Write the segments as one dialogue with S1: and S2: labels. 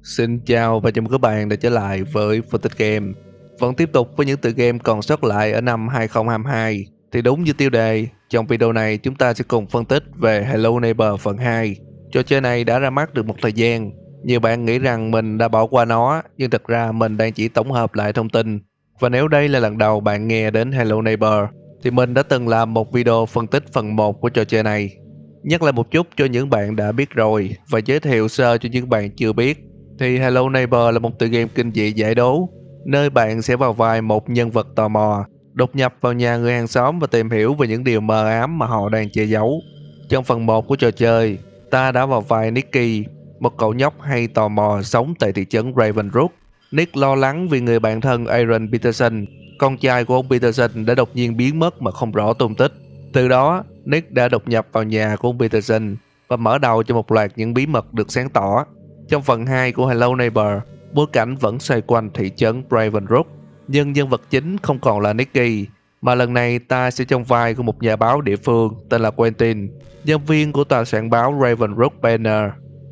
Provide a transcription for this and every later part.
S1: Xin chào và chào mừng các bạn đã trở lại với phân tích game. Vẫn tiếp tục với những tựa game còn sót lại ở năm 2022. Thì đúng như tiêu đề, trong video này chúng ta sẽ cùng phân tích về Hello Neighbor phần 2. Trò chơi này đã ra mắt được một thời gian. Nhiều bạn nghĩ rằng mình đã bỏ qua nó, nhưng thực ra mình đang chỉ tổng hợp lại thông tin. Và nếu đây là lần đầu bạn nghe đến Hello Neighbor, thì mình đã từng làm một video phân tích phần 1 của trò chơi này. Nhắc lại một chút cho những bạn đã biết rồi và giới thiệu sơ cho những bạn chưa biết. Thì Hello Neighbor là một tựa game kinh dị giải đố, nơi bạn sẽ vào vai một nhân vật tò mò, đột nhập vào nhà người hàng xóm và tìm hiểu về những điều mờ ám mà họ đang che giấu. Trong phần 1 của trò chơi, ta đã vào vai Nicky, một cậu nhóc hay tò mò sống tại thị trấn Ravenroot. Nick lo lắng vì người bạn thân Aaron Peterson, con trai của ông Peterson, đã đột nhiên biến mất mà không rõ tung tích. Từ đó, Nick đã đột nhập vào nhà của ông Peterson và mở đầu cho một loạt những bí mật được sáng tỏ. Trong phần 2 của Hello Neighbor, bối cảnh vẫn xoay quanh thị trấn Ravenroot, nhưng nhân vật chính không còn là Nicky, mà lần này ta sẽ trong vai của một nhà báo địa phương tên là Quentin, nhân viên của tòa soạn báo Ravenroot Banner.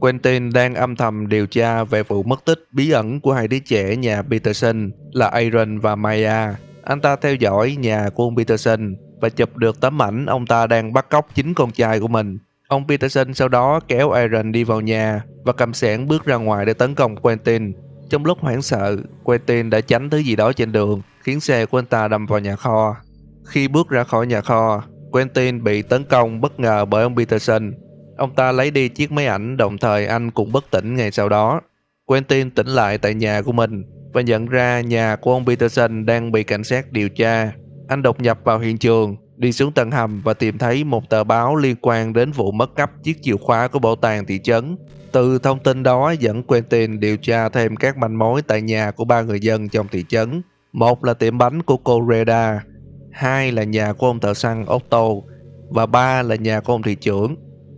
S1: Quentin đang âm thầm điều tra về vụ mất tích bí ẩn của hai đứa trẻ nhà Peterson là Aaron và Maya. Anh ta theo dõi nhà của ông Peterson và chụp được tấm ảnh ông ta đang bắt cóc chính con trai của mình. Ông Peterson sau đó kéo Aaron đi vào nhà và cầm xẻng bước ra ngoài để tấn công Quentin. Trong lúc hoảng sợ, Quentin đã tránh thứ gì đó trên đường, khiến xe của anh ta đâm vào nhà kho. Khi bước ra khỏi nhà kho, Quentin bị tấn công bất ngờ bởi ông Peterson. Ông ta lấy đi chiếc máy ảnh, đồng thời anh cũng bất tỉnh ngay sau đó. Quentin tỉnh lại tại nhà của mình và nhận ra nhà của ông Peterson đang bị cảnh sát điều tra. Anh đột nhập vào hiện trường, đi xuống tầng hầm và tìm thấy một tờ báo liên quan đến vụ mất cắp chiếc chìa khóa của bảo tàng thị trấn. Từ thông tin đó dẫn Quentin điều tra thêm các manh mối tại nhà của ba người dân trong thị trấn. Một là tiệm bánh của cô Reda, hai là nhà của ông thợ săn Otto và ba là nhà của ông thị trưởng.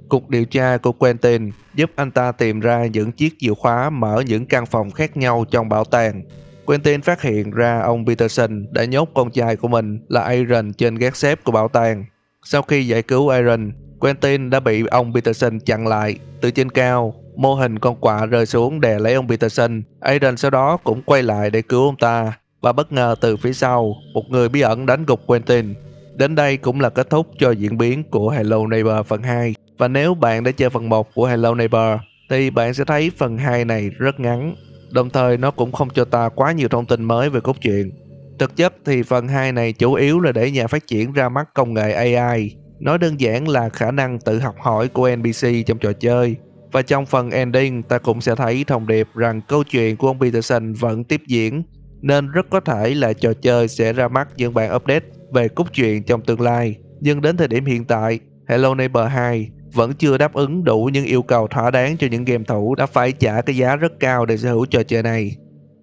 S1: Cuộc điều tra của Quentin giúp anh ta tìm ra những chiếc chìa khóa mở những căn phòng khác nhau trong bảo tàng. Quentin phát hiện ra ông Peterson đã nhốt con trai của mình là Aaron trên gác xếp của bảo tàng. Sau khi giải cứu Aaron, Quentin đã bị ông Peterson chặn lại. Từ trên cao, mô hình con quạ rơi xuống đè lấy ông Peterson. Aaron sau đó cũng quay lại để cứu ông ta, và bất ngờ từ phía sau, một người bí ẩn đánh gục Quentin. Đến đây cũng là kết thúc cho diễn biến của Hello Neighbor phần 2. Và nếu bạn đã chơi phần 1 của Hello Neighbor, thì bạn sẽ thấy phần 2 này rất ngắn. Đồng thời nó cũng không cho ta quá nhiều thông tin mới về cốt truyện. Thực chất thì phần 2 này chủ yếu là để nhà phát triển ra mắt công nghệ AI. Nói đơn giản là khả năng tự học hỏi của NPC trong trò chơi. Và trong phần ending ta cũng sẽ thấy thông điệp rằng câu chuyện của ông Peterson vẫn tiếp diễn, nên rất có thể là trò chơi sẽ ra mắt những bản update về cốt truyện trong tương lai. Nhưng đến thời điểm hiện tại, Hello Neighbor 2 vẫn chưa đáp ứng đủ những yêu cầu thỏa đáng cho những game thủ đã phải trả cái giá rất cao để sở hữu trò chơi này.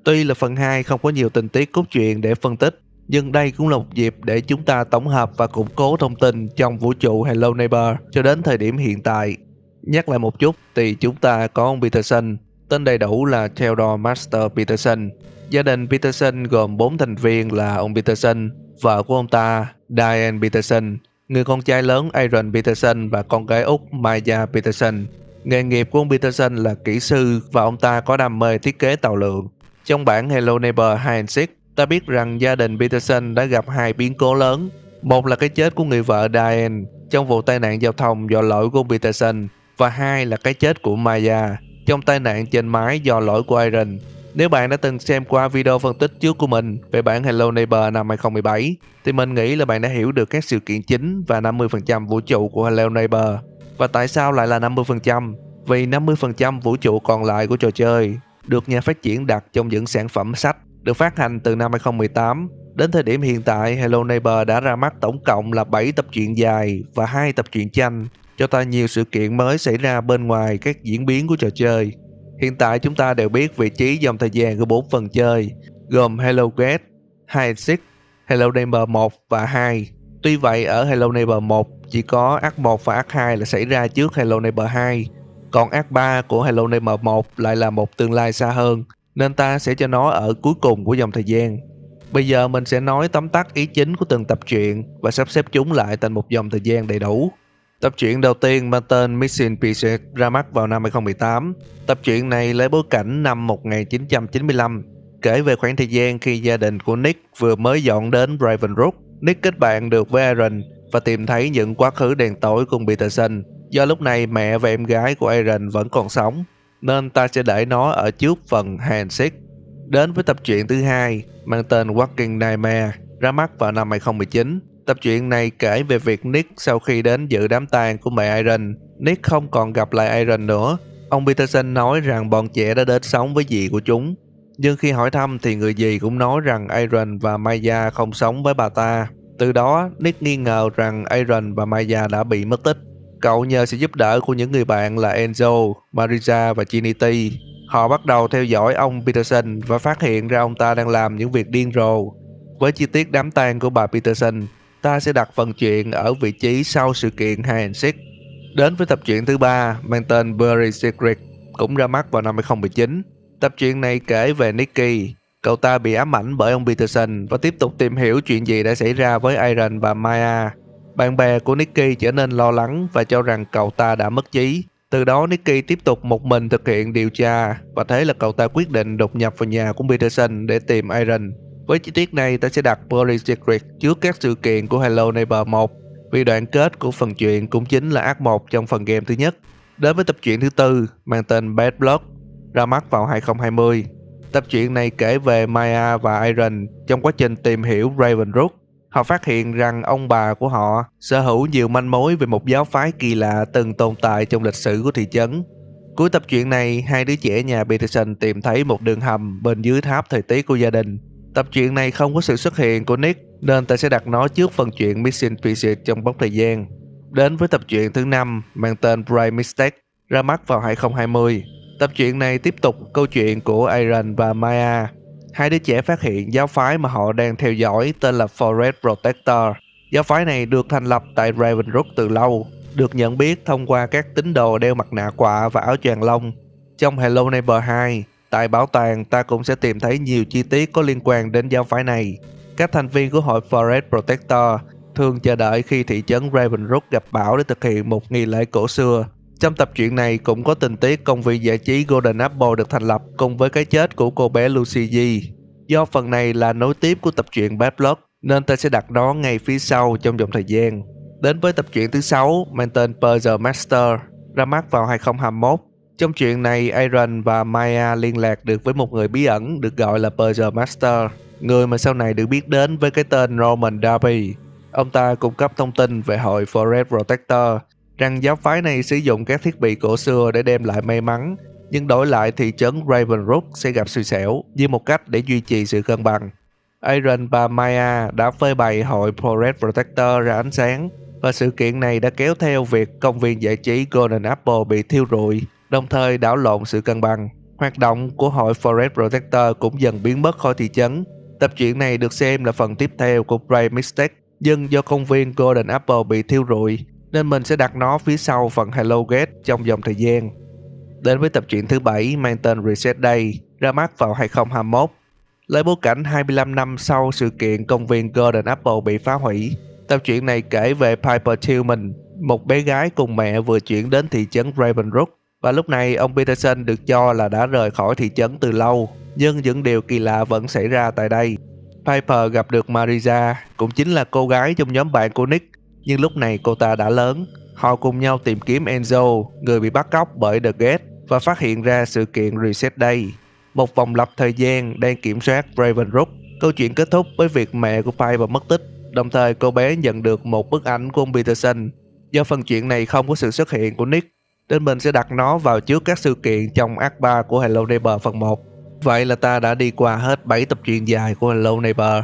S1: Tuy là phần 2 không có nhiều tình tiết cốt truyện để phân tích, nhưng đây cũng là một dịp để chúng ta tổng hợp và củng cố thông tin trong vũ trụ Hello Neighbor cho đến thời điểm hiện tại. Nhắc lại một chút thì chúng ta có ông Peterson, tên đầy đủ là Theodore Master Peterson. Gia đình Peterson gồm 4 thành viên là ông Peterson, vợ của ông ta Diane Peterson, người con trai lớn Aaron Peterson và con gái út Maya Peterson. Nghề nghiệp của ông Peterson là kỹ sư và ông ta có đam mê thiết kế tàu lượn. Trong bản Hello Neighbor Hide and Seek, ta biết rằng gia đình Peterson đã gặp hai biến cố lớn. Một là cái chết của người vợ Diane trong vụ tai nạn giao thông do lỗi của ông Peterson, và hai là cái chết của Maya trong tai nạn trên mái do lỗi của Aaron. Nếu bạn đã từng xem qua video phân tích trước của mình về bản Hello Neighbor năm 2017, thì mình nghĩ là bạn đã hiểu được các sự kiện chính và 50% vũ trụ của Hello Neighbor. Và tại sao lại là 50%? Vì 50% vũ trụ còn lại của trò chơi được nhà phát triển đặt trong những sản phẩm sách được phát hành từ năm 2018. Đến thời điểm hiện tại, Hello Neighbor đã ra mắt tổng cộng là 7 tập truyện dài và 2 tập truyện tranh, cho ta nhiều sự kiện mới xảy ra bên ngoài các diễn biến của trò chơi. Hiện tại chúng ta đều biết vị trí dòng thời gian của 4 phần chơi, gồm Hello Gate, Hide and Seek, Hello Neighbor 1 và 2. Tuy vậy ở Hello Neighbor 1 chỉ có Act 1 và Act 2 là xảy ra trước Hello Neighbor 2, còn Act 3 của Hello Neighbor 1 lại là một tương lai xa hơn, nên ta sẽ cho nó ở cuối cùng của dòng thời gian. Bây giờ mình sẽ nói tóm tắt ý chính của từng tập truyện và sắp xếp chúng lại thành một dòng thời gian đầy đủ. Tập truyện đầu tiên mang tên Missing Pieces ra mắt vào năm 2018. Tập truyện này lấy bối cảnh năm 1995, kể về khoảng thời gian khi gia đình của Nick vừa mới dọn đến Ravenrook. Nick kết bạn được với Aaron và tìm thấy những quá khứ đen tối của Peterson. Do lúc này mẹ và em gái của Aaron vẫn còn sống, nên ta sẽ để nó ở trước phần Hide and Seek. Đến với tập truyện thứ hai mang tên Walking Nightmare ra mắt vào năm 2019. Tập truyện này kể về việc Nick sau khi đến dự đám tang của mẹ Aaron, Nick không còn gặp lại Aaron nữa. Ông Peterson nói rằng bọn trẻ đã đến sống với dì của chúng. Nhưng khi hỏi thăm thì người dì cũng nói rằng Aaron và Maya không sống với bà ta. Từ đó, Nick nghi ngờ rằng Aaron và Maya đã bị mất tích. Cậu nhờ sự giúp đỡ của những người bạn là Enzo, Marisa và Trinity. Họ bắt đầu theo dõi ông Peterson và phát hiện ra ông ta đang làm những việc điên rồ. Với chi tiết đám tang của bà Peterson, ta sẽ đặt phần chuyện ở vị trí sau sự kiện Hide and Seek. Đến với tập truyện thứ ba mang tên Buried Secret, cũng ra mắt vào năm 2019. Tập truyện này kể về Nicky. Cậu ta bị ám ảnh bởi ông Peterson và tiếp tục tìm hiểu chuyện gì đã xảy ra với Aaron và Maya. Bạn bè của Nicky trở nên lo lắng và cho rằng cậu ta đã mất trí. Từ đó Nicky tiếp tục một mình thực hiện điều tra, và thế là cậu ta quyết định đột nhập vào nhà của Peterson để tìm Aaron. Với chi tiết này, ta sẽ đặt Buried Secret trước các sự kiện của Hello Neighbor 1, vì đoạn kết của phần truyện cũng chính là Act 1 trong phần game thứ nhất. Đến với tập truyện thứ tư mang tên Bad Blood, ra mắt vào 2020. Tập truyện này kể về Maya và Aaron trong quá trình tìm hiểu Ravenrook. Họ phát hiện rằng ông bà của họ sở hữu nhiều manh mối về một giáo phái kỳ lạ từng tồn tại trong lịch sử của thị trấn. Cuối tập truyện này, hai đứa trẻ nhà Peterson tìm thấy một đường hầm bên dưới tháp thời tiết của gia đình. Tập truyện này không có sự xuất hiện của Nick, nên ta sẽ đặt nó trước phần truyện Missing Pieces trong mốc thời gian. Đến với tập truyện thứ 5 mang tên Bright Mistake, ra mắt vào 2020. Tập truyện này tiếp tục câu chuyện của Aaron và Maya. Hai đứa trẻ phát hiện giáo phái mà họ đang theo dõi tên là Forest Protector. Giáo phái này được thành lập tại Ravenrook từ lâu, được nhận biết thông qua các tín đồ đeo mặt nạ quạ và áo choàng lông. Trong Hello Neighbor 2, tại bảo tàng, ta cũng sẽ tìm thấy nhiều chi tiết có liên quan đến giáo phái này. Các thành viên của hội Forest Protector thường chờ đợi khi thị trấn Ravenrook gặp bão để thực hiện một nghi lễ cổ xưa. Trong tập truyện này cũng có tình tiết công viên giải trí Golden Apple được thành lập cùng với cái chết của cô bé Lucy G. Do phần này là nối tiếp của tập truyện Bad Blood, nên ta sẽ đặt nó ngay phía sau trong dòng thời gian. Đến với tập truyện thứ 6 mang tên Puzzle Master, ra mắt vào 2021. Trong truyện này, Aaron và Maya liên lạc được với một người bí ẩn được gọi là Puzzle Master, người mà sau này được biết đến với cái tên Roman Darby. Ông ta cung cấp thông tin về hội Forest Protector, rằng giáo phái này sử dụng các thiết bị cổ xưa để đem lại may mắn, nhưng đổi lại thị trấn Ravenrook sẽ gặp xui xẻo như một cách để duy trì sự cân bằng. Aaron và Maya đã phơi bày hội Forest Protector ra ánh sáng, và sự kiện này đã kéo theo việc công viên giải trí Golden Apple bị thiêu rụi, đồng thời đảo lộn sự cân bằng. Hoạt động của hội Forest Protector cũng dần biến mất khỏi thị trấn. Tập truyện này được xem là phần tiếp theo của Bright Mistake, nhưng do công viên Golden Apple bị thiêu rụi, nên mình sẽ đặt nó phía sau phần Hello Gate trong dòng thời gian. Đến với tập truyện thứ 7 mang tên Reset Day, ra mắt vào 2021. Lấy bối cảnh 25 năm sau sự kiện công viên Golden Apple bị phá hủy, tập truyện này kể về Piper Tillman, một bé gái cùng mẹ vừa chuyển đến thị trấn Ravenrook, và lúc này ông Peterson được cho là đã rời khỏi thị trấn từ lâu, nhưng những điều kỳ lạ vẫn xảy ra tại đây. Piper gặp được Marisa, cũng chính là cô gái trong nhóm bạn của Nick, nhưng lúc này cô ta đã lớn. Họ cùng nhau tìm kiếm Enzo, người bị bắt cóc bởi The Gate, và phát hiện ra sự kiện Reset Day, một vòng lặp thời gian đang kiểm soát Ravenrook. Câu chuyện kết thúc với việc mẹ của Piper mất tích, đồng thời cô bé nhận được một bức ảnh của ông Peterson. Do phần chuyện này không có sự xuất hiện của Nick, nên mình sẽ đặt nó vào trước các sự kiện trong Act 3 của Hello Neighbor phần 1. Vậy là ta đã đi qua hết 7 tập truyện dài của Hello Neighbor.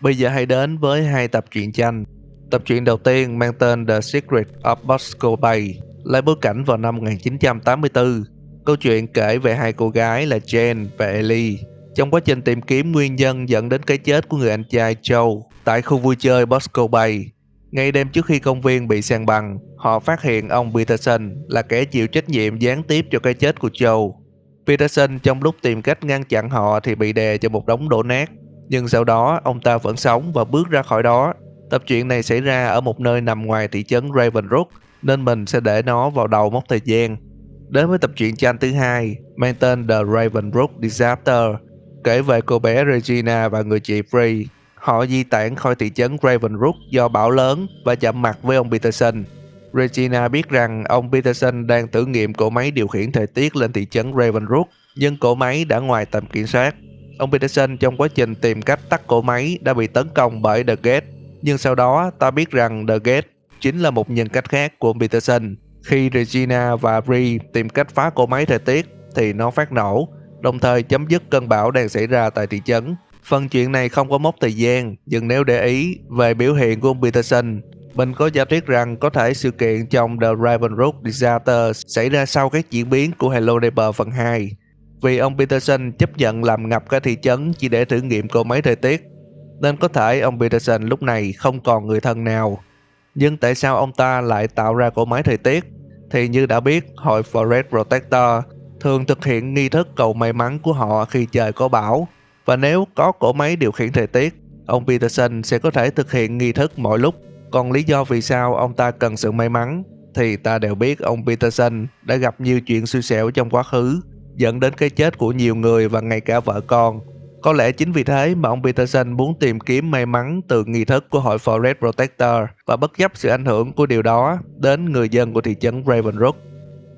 S1: Bây giờ hãy đến với 2 tập truyện tranh. Tập truyện đầu tiên mang tên The Secret of Bosco Bay, lấy bối cảnh vào năm 1984. Câu chuyện kể về hai cô gái là Jane và Ellie trong quá trình tìm kiếm nguyên nhân dẫn đến cái chết của người anh trai Joe tại khu vui chơi Bosco Bay. Ngay đêm trước khi công viên bị san bằng, họ phát hiện ông Peterson là kẻ chịu trách nhiệm gián tiếp cho cái chết của Joe. Peterson trong lúc tìm cách ngăn chặn họ thì bị đè cho một đống đổ nát, nhưng sau đó ông ta vẫn sống và bước ra khỏi đó. Tập truyện này xảy ra ở một nơi nằm ngoài thị trấn Ravenrook, nên mình sẽ để nó vào đầu mốc thời gian. Đến với tập truyện tranh thứ hai, mang tên The Ravenbrook Disaster, kể về cô bé Regina và người chị Bree. Họ di tản khỏi thị trấn Ravenbrook do bão lớn và chạm mặt với ông Peterson. Regina biết rằng ông Peterson đang thử nghiệm cỗ máy điều khiển thời tiết lên thị trấn Ravenbrook, nhưng cỗ máy đã ngoài tầm kiểm soát. Ông Peterson trong quá trình tìm cách tắt cỗ máy đã bị tấn công bởi The Gate, nhưng sau đó ta biết rằng The Gate chính là một nhân cách khác của ông Peterson. Khi Regina và Bree tìm cách phá cỗ máy thời tiết thì nó phát nổ, đồng thời chấm dứt cơn bão đang xảy ra tại thị trấn. Phần chuyện này không có mốc thời gian, nhưng nếu để ý về biểu hiện của ông Peterson, mình có giả thuyết rằng có thể sự kiện trong The Ravenbrook Disaster xảy ra sau các diễn biến của Hello Neighbor phần 2. Vì ông Peterson chấp nhận làm ngập cả thị trấn chỉ để thử nghiệm cỗ máy thời tiết, nên có thể ông Peterson lúc này không còn người thân nào. Nhưng tại sao ông ta lại tạo ra cỗ máy thời tiết? Thì như đã biết, hội Forest Protector thường thực hiện nghi thức cầu may mắn của họ khi trời có bão. Và nếu có cỗ máy điều khiển thời tiết, ông Peterson sẽ có thể thực hiện nghi thức mọi lúc. Còn lý do vì sao ông ta cần sự may mắn thì ta đều biết ông Peterson đã gặp nhiều chuyện xui xẻo trong quá khứ, dẫn đến cái chết của nhiều người và ngay cả vợ con. Có lẽ chính vì thế mà ông Peterson muốn tìm kiếm may mắn từ nghi thức của hội Forest Protector và bất chấp sự ảnh hưởng của điều đó đến người dân của thị trấn Ravenbrook.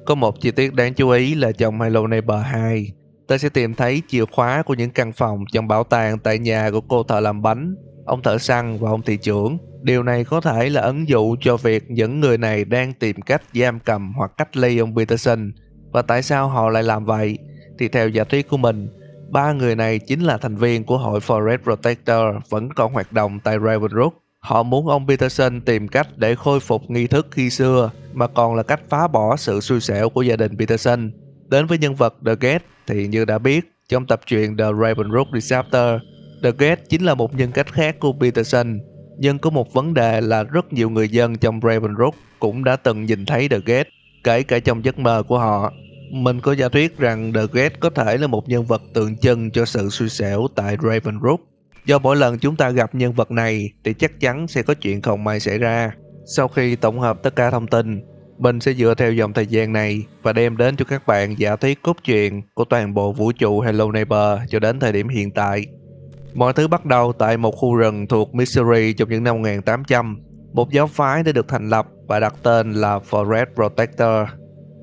S1: Có một chi tiết đáng chú ý là trong Hello Neighbor 2, ta sẽ tìm thấy chìa khóa của những căn phòng trong bảo tàng tại nhà của cô thợ làm bánh, ông thợ săn và ông thị trưởng. Điều này có thể là ẩn dụ cho việc những người này đang tìm cách giam cầm hoặc cách ly ông Peterson. Và tại sao họ lại làm vậy? Thì theo giả thuyết của mình, ba người này chính là thành viên của hội Forest Protector vẫn còn hoạt động tại Ravenbrook. Họ muốn ông Peterson tìm cách để khôi phục nghi thức khi xưa, mà còn là cách phá bỏ sự xui xẻo của gia đình Peterson. Đến với nhân vật The Gate thì như đã biết, trong tập truyện The Ravenbrook Disaster, The Gate chính là một nhân cách khác của Peterson. Nhưng có một vấn đề là rất nhiều người dân trong Ravenbrook cũng đã từng nhìn thấy The Gate, kể cả trong giấc mơ của họ. Mình có giả thuyết rằng The Gate có thể là một nhân vật tượng trưng cho sự xui xẻo tại Ravenbrook. Do mỗi lần chúng ta gặp nhân vật này thì chắc chắn sẽ có chuyện không may xảy ra. Sau khi tổng hợp tất cả thông tin, mình sẽ dựa theo dòng thời gian này và đem đến cho các bạn giả thuyết cốt truyện của toàn bộ vũ trụ Hello Neighbor cho đến thời điểm hiện tại. Mọi thứ bắt đầu tại một khu rừng thuộc Missouri trong những năm 1800. Một giáo phái đã được thành lập và đặt tên là Forest Protector.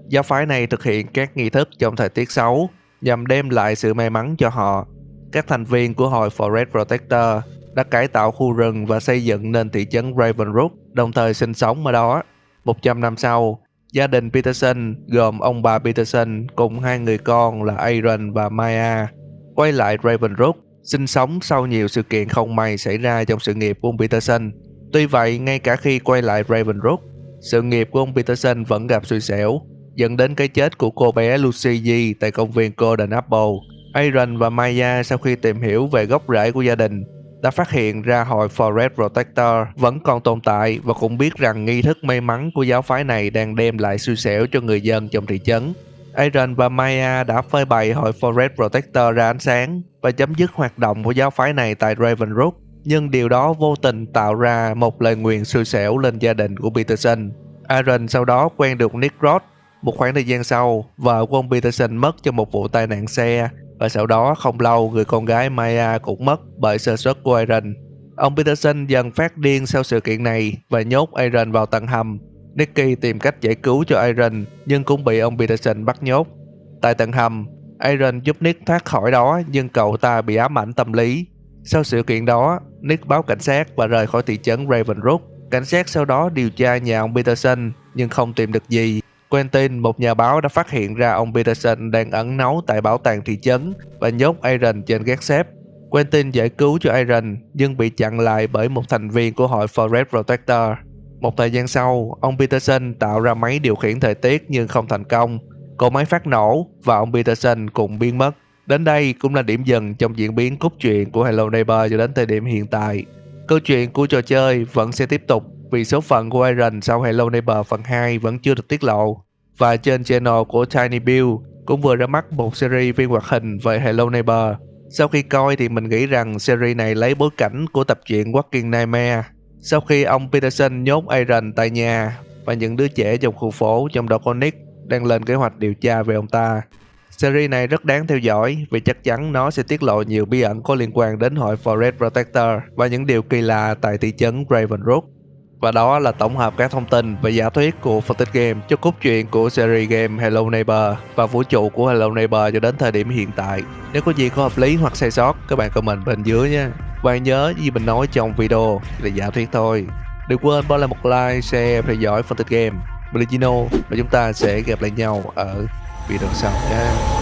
S1: Giáo phái này thực hiện các nghi thức trong thời tiết xấu nhằm đem lại sự may mắn cho họ. Các thành viên của hội Forest Protector đã cải tạo khu rừng và xây dựng nên thị trấn Ravenbrook, đồng thời sinh sống ở đó. 100 năm sau, gia đình Peterson gồm ông bà Peterson cùng hai người con là Aaron và Maya quay lại Ravenbrook, sinh sống sau nhiều sự kiện không may xảy ra trong sự nghiệp của ông Peterson. Tuy vậy, ngay cả khi quay lại Ravenbrook, sự nghiệp của ông Peterson vẫn gặp xui xẻo, dẫn đến cái chết của cô bé Lucy G tại công viên Golden Apple. Aaron và Maya sau khi tìm hiểu về gốc rễ của gia đình đã phát hiện ra hội Forest Protector vẫn còn tồn tại và cũng biết rằng nghi thức may mắn của giáo phái này đang đem lại xui xẻo cho người dân trong thị trấn. Aaron và Maya đã phơi bày hội Forest Protector ra ánh sáng và chấm dứt hoạt động của giáo phái này tại Ravenbrook, nhưng điều đó vô tình tạo ra một lời nguyền xui xẻo lên gia đình của Peterson. Aaron sau đó quen được Nick Roth. Một khoảng thời gian sau, vợ của ông Peterson mất trong một vụ tai nạn xe, và sau đó không lâu người con gái Maya cũng mất bởi sơ suất của Aaron. Ông Peterson dần phát điên sau sự kiện này và nhốt Aaron vào tầng hầm. Nicky tìm cách giải cứu cho Aaron nhưng cũng bị ông Peterson bắt nhốt. Tại tầng hầm, Aaron giúp Nick thoát khỏi đó nhưng cậu ta bị ám ảnh tâm lý. Sau sự kiện đó, Nick báo cảnh sát và rời khỏi thị trấn Ravenbrook. Cảnh sát sau đó điều tra nhà ông Peterson nhưng không tìm được gì. Quentin, một nhà báo, đã phát hiện ra ông Peterson đang ẩn náu tại bảo tàng thị trấn và nhốt Aaron trên gác xếp. Quentin giải cứu cho Aaron nhưng bị chặn lại bởi một thành viên của hội Forest Protector. Một thời gian sau, ông Peterson tạo ra máy điều khiển thời tiết nhưng không thành công. Cỗ máy phát nổ và ông Peterson cùng biến mất. Đến đây cũng là điểm dừng trong diễn biến cốt truyện của Hello Neighbor cho đến thời điểm hiện tại. Câu chuyện của trò chơi vẫn sẽ tiếp tục vì số phận của Aaron sau Hello Neighbor phần 2 vẫn chưa được tiết lộ. Và trên channel của Tiny Build cũng vừa ra mắt một series phim hoạt hình về Hello Neighbor. Sau khi coi thì mình nghĩ rằng series này lấy bối cảnh của tập truyện Walking Nightmare. Sau khi ông Peterson nhốt Aaron tại nhà và những đứa trẻ trong khu phố, trong đó có Nick, đang lên kế hoạch điều tra về ông ta. Series này rất đáng theo dõi vì chắc chắn nó sẽ tiết lộ nhiều bí ẩn có liên quan đến hội Forest Protector và những điều kỳ lạ tại thị trấn Ravenroot. Và đó là tổng hợp các thông tin và giả thuyết của Fantasy Game cho cốt truyện của series game Hello Neighbor và vũ trụ của Hello Neighbor cho đến thời điểm hiện tại. Nếu có gì có hợp lý hoặc sai sót, các bạn comment bên dưới nhé. Và nhớ gì mình nói trong video là giả thuyết thôi. Đừng quên bỏ lại một like, share và theo dõi Fantasy Game. Mình là Gino và chúng ta sẽ gặp lại nhau ở video sau nhé.